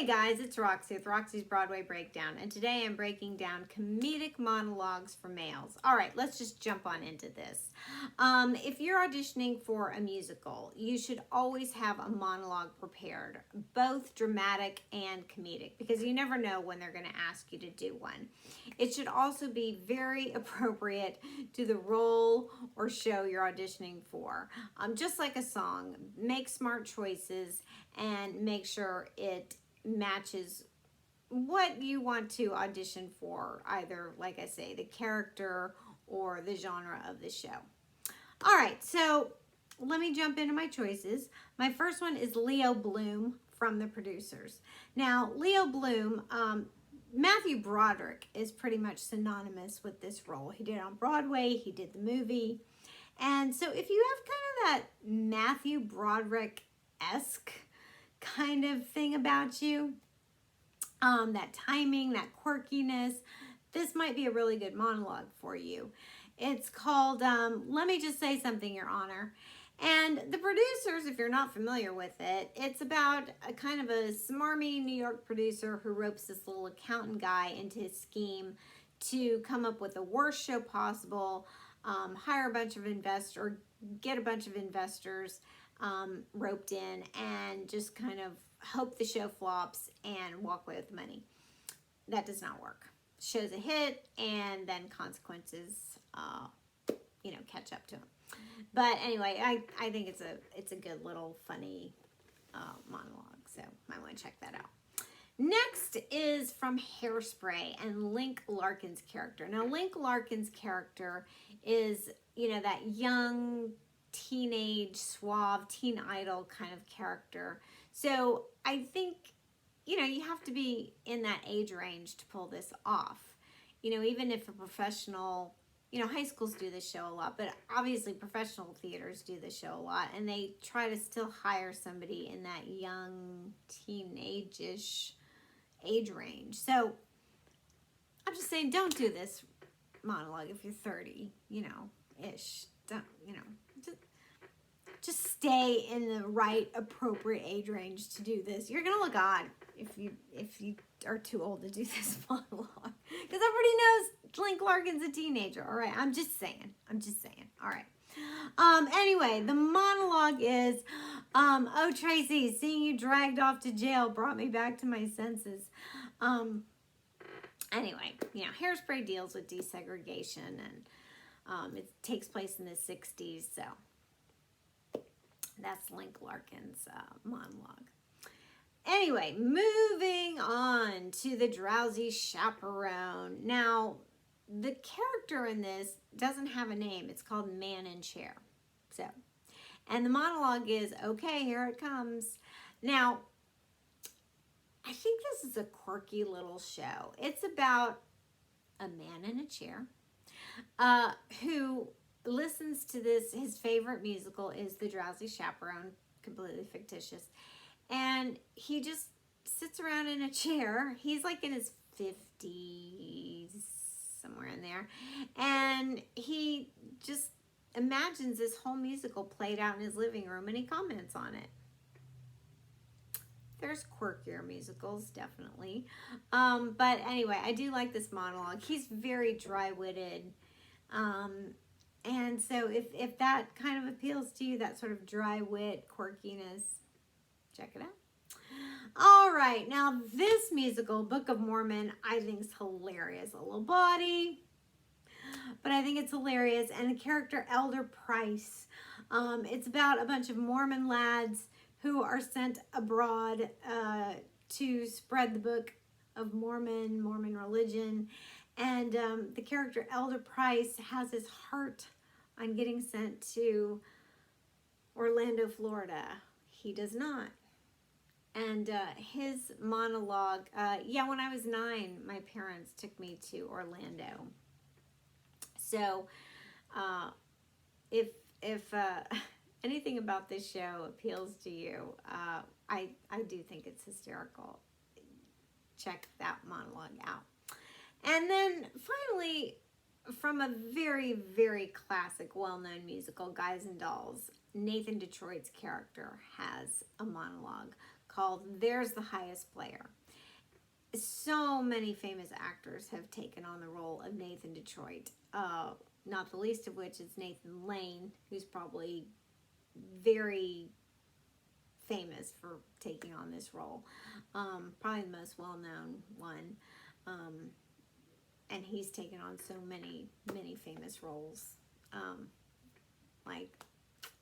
Hey guys, it's Roxy with Roxie's Broadway Breakdown, and today I'm breaking down comedic monologues for males. All right, let's just jump on into this. If you're auditioning for a musical, you should always have a monologue prepared, both dramatic and comedic, because you never know when they're going to ask you to do one. It should also be very appropriate to the role or show you're auditioning for. Just like a song, make smart choices and make sure it matches what you want to audition for, either, like I say, the character or the genre of the show. All right, so let me jump into my choices. My first one is Leo Bloom from The Producers. Now, Leo Bloom, Matthew Broderick is pretty much synonymous with this role. He did it on Broadway, he did the movie. And so if you have kind of that Matthew Broderick-esque kind of thing about you, that timing, that quirkiness, this might be a really good monologue for you. It's called Let Me Just Say Something, Your Honor. And The Producers, if you're not familiar with it, it's about a kind of a smarmy New York producer who ropes this little accountant guy into his scheme to come up with the worst show possible, hire a bunch of investors, get a bunch of investors roped in, and just kind of hope the show flops and walk away with the money. That does not work. Show's a hit, and then consequences, catch up to him. But anyway, I think it's a good little funny monologue, so might want to check that out. Next is from Hairspray and Link Larkin's character. Now, Link Larkin's character is, that young, teenage, suave, teen idol kind of character. So I think, you have to be in that age range to pull this off. Even if a professional, high schools do this show a lot, but obviously professional theaters do this show a lot, and they try to still hire somebody in that young, teenage-ish age range. So I'm just saying, don't do this monologue if you're 30, ish. Don't, just stay in the right appropriate age range to do this. You're gonna look odd if you are too old to do this monologue, because everybody knows Link Larkin's a teenager. All right, I'm just saying. All right. Anyway, the monologue is, oh, Tracy, seeing you dragged off to jail brought me back to my senses. Anyway, Hairspray deals with desegregation, and it takes place in the 60s, so that's Link Larkin's monologue. Anyway, moving on to the Drowsy Chaperone. Now, the character in this doesn't have a name. It's called Man in Chair. So, and the monologue is, okay, here it comes. Now, I think this is a quirky little show. It's about a man in a chair who listens to this. His favorite musical is The Drowsy Chaperone, completely fictitious. And he just sits around in a chair. He's like in his 50s, somewhere in there. And he just imagines this whole musical played out in his living room, and he comments on it. There's quirkier musicals, definitely. But anyway, I do like this monologue. He's very dry-witted. And so if that kind of appeals to you, that sort of dry wit, quirkiness, check it out. All right, now this musical, Book of Mormon, I think is hilarious. A little body, but I think it's hilarious. And the character Elder Price. It's about a bunch of Mormon lads who are sent abroad to spread the Book of Mormon, Mormon religion. And the character Elder Price has his heart on getting sent to Orlando, Florida. He does not. And his monologue, when I was 9, my parents took me to Orlando. So if anything about this show appeals to you, I do think it's hysterical. Check that monologue out. And then finally, from a very, very classic, well-known musical, Guys and Dolls, Nathan Detroit's character has a monologue called There's the Highest Player. So many famous actors have taken on the role of Nathan Detroit, not the least of which is Nathan Lane, who's probably very famous for taking on this role. Probably the most well-known one. And he's taken on so many famous roles, like,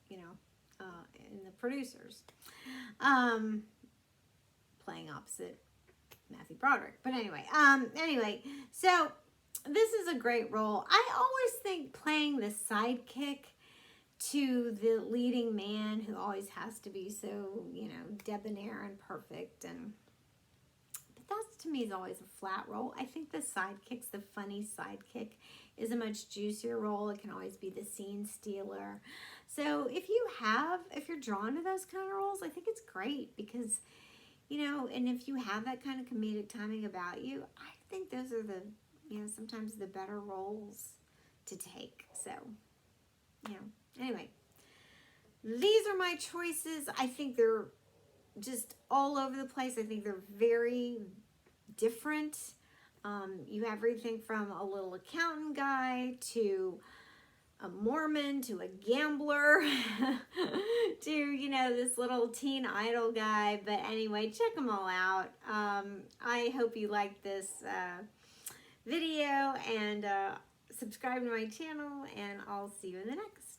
you know, in The Producers, playing opposite Matthew Broderick. But anyway, so this is a great role. I always think playing the sidekick to the leading man who always has to be so, you know, debonair and perfect, and that to me is always a flat role. I think the sidekicks, the funny sidekick, is a much juicier role. It can always be the scene stealer. So if you're drawn to those kind of roles, I think it's great because, you know, and if you have that kind of comedic timing about you, I think those are the, you know, sometimes the better roles to take. So, you know, anyway, these are my choices. I think they're just all over the place. I think they're very different. You have everything from a little accountant guy to a Mormon to a gambler to, you know, this little teen idol guy. But anyway, check them all out. I hope you like this video, and subscribe to my channel, and I'll see you in the next.